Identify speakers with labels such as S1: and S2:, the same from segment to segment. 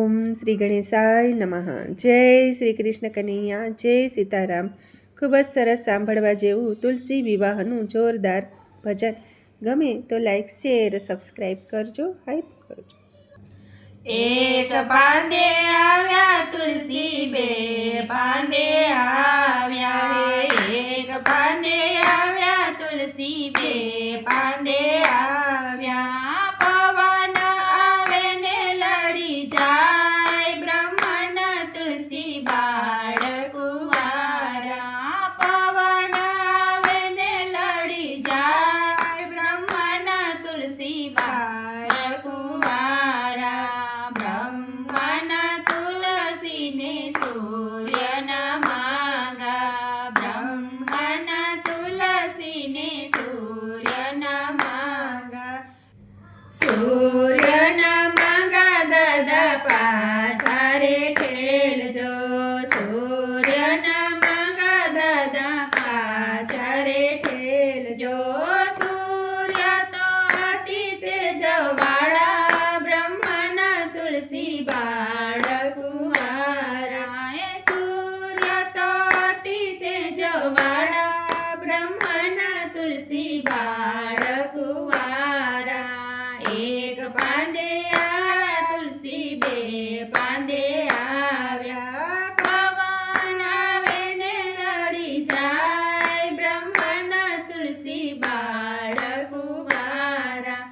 S1: ઓમ શ્રી ગણેશાય નમઃ. જય શ્રી કૃષ્ણ કનૈયા, જય સીતારામ. ખૂબ જ સરસ સાંભળવા જેવું તુલસી વિવાહનું જોરદાર ભજન. ગમે તો લાઈક, શેર, સબસ્ક્રાઈબ કરજો, હાઈપ કરજો.
S2: એક પાંદે આવ્યા તુલસી, બે પાંદે આવ્યા. એક પાંદે આવ્યા તુલસી, બે પાંદે આવ્યા. પવન આવે ને લડી જાય, બ્રહ્મન તુલસી બાળ કુંવારા. પવન આવે ને લડી જાય, બ્રહ્મન તુલસી બાળ કુંવારા. બ્રહ્મન તુલસીને સૂર્યના માંગા, બ્રહ્મન તુલસીને સૂર્યના માંગા. સૂર્યના માંગા દાદા પાછા રે ઠેલજો, સૂર્યના માંગા દાદા પાછા રે ઠેલજો. સૂર્ય તો અતિ તેજવાળા, બ્રહ્મન તુલસી બાળ કુંવારા. સૂર્ય તો અતિ તેજવાળા, બ્રહ્મન તુલસી બાળ કુંવારા. એક પાંદે આવ્યા તુલસી, બે પાંદે આવ્યા. પવન આવે ને લડી જાય, બ્રહ્મન તુલસી બાળ કુંવારા.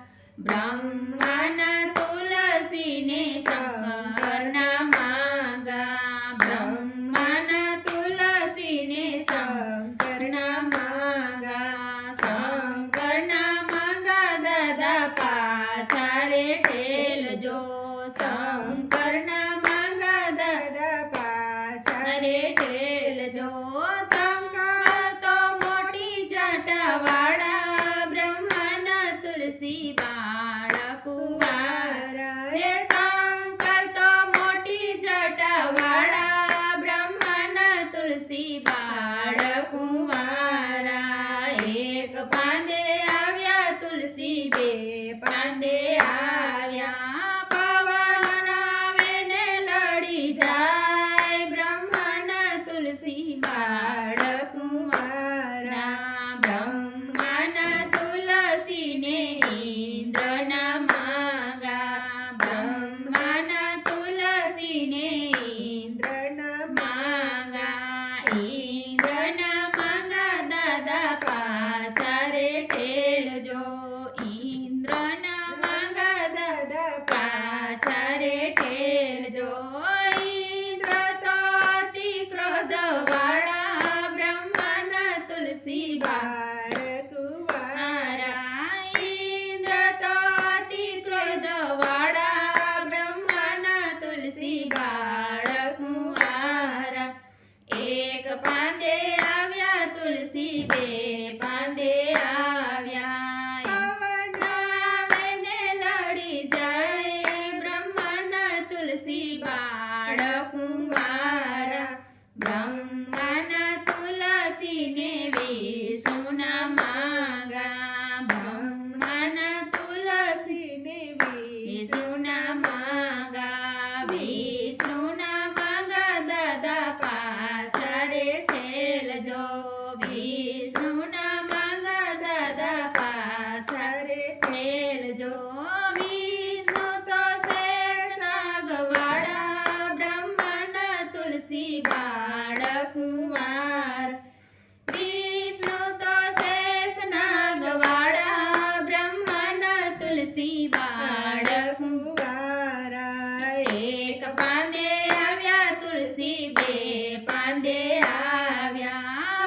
S2: બ્રહ્મન તુલસીને શંકરના માંગા, બ્રહ્મન તુલસીને શંકરના માંગા. શંકરના માંગા દાદા પાછા રે ઠેલજો, શંકરના માંગા દાદા પાછા રે ઠેલજો. શંકર તો મોટી જટાવાળા, બ્રહ્મન તુલસી બાળ કુંવારા. શંકર તો મોટી જટાવાળા, બ્રહ્મન તુલસી બાળ કુંવારા. એક પાંદે આવ્યા તુલસી, બે પાંદે આવ્યા. પવન આવે ને લડી જાય, બ્રહ્મન તુલસી બાળ કુંવારા. બ્રહ્મન તુલસીને ઇન્દ્રના માંગા, બ્રહ્મન તુલસીને ઇન્દ્રના માંગા. ઇન્દ્રના માંગા દાદા પાછા રે ઠેલજો, ઇન્દ્રના માંગા દાદા પાછા રે ઠેલજો. ઇન્દ્ર તો અતિ ક્રોધવાળા, બ્રહ્મન તુલસી બાળ કુંવારા. ઇન્દ્ર તો અતિ ક્રોધવાળા, બ્રહ્મન તુલસી બાળ કુંવારા. એક પાંદે આવ્યા તુલસી, બે પાંદે આવ્યા. પવન આવે ને લડી જાય, બ્રહ્મન તુલસી બાળ કુંવારા. બ્રહ્મન તુલસીને વિષ્ણુના માંગા, બ્રહ્મન તુલસીને વિષ્ણુના માંગા. વિષ્ણુના માંગા દાદા પાછા રે ઠેલજો, વિષ્ણુના માંગા દાદા પાછા રે ઠેલજો. વિષ્ણુ તો શેષનાગવાળા, બ્રહ્મન તુલસી બાળ કુંવાર. વિષ્ણુ તો શેષનાગવાળા, બ્રહ્મન તુલસી બાળ કુંવારા. એક પાંદે આવ્યા તુલસી, બે પાંદે આવ્યા.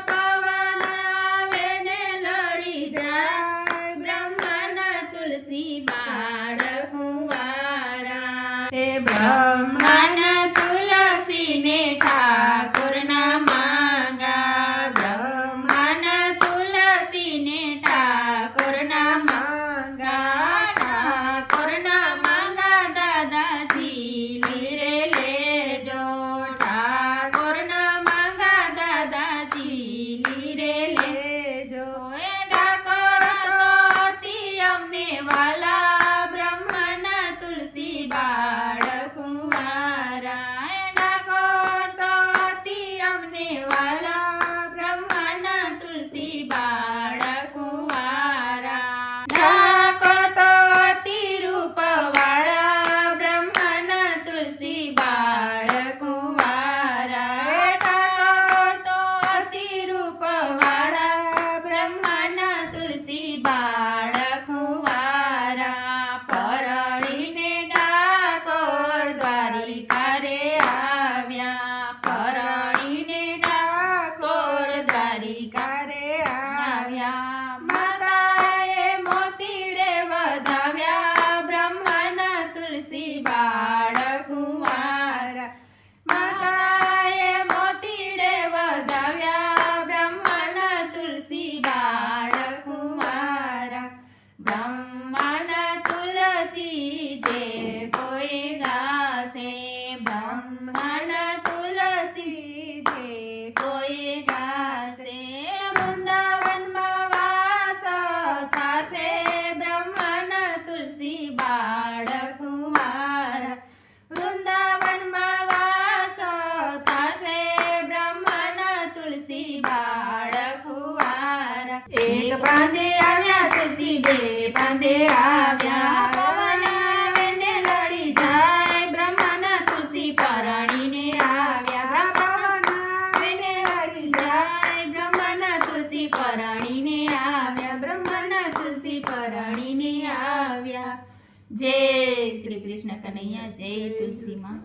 S2: એક પાંદે આવ્યા તુલસી બે પાંદે આવ્યા પવન વેને લડી જાય બ્રહ્માના તુલસી પરણીને આવ્યા પવન વેને લડી જાય બ્રહ્માના તુલસી પરણીને આવ્યા બ્રહ્માના તુલસી પરણીને આવ્યા જય શ્રી કૃષ્ણ કનૈયા જય તુલસી માં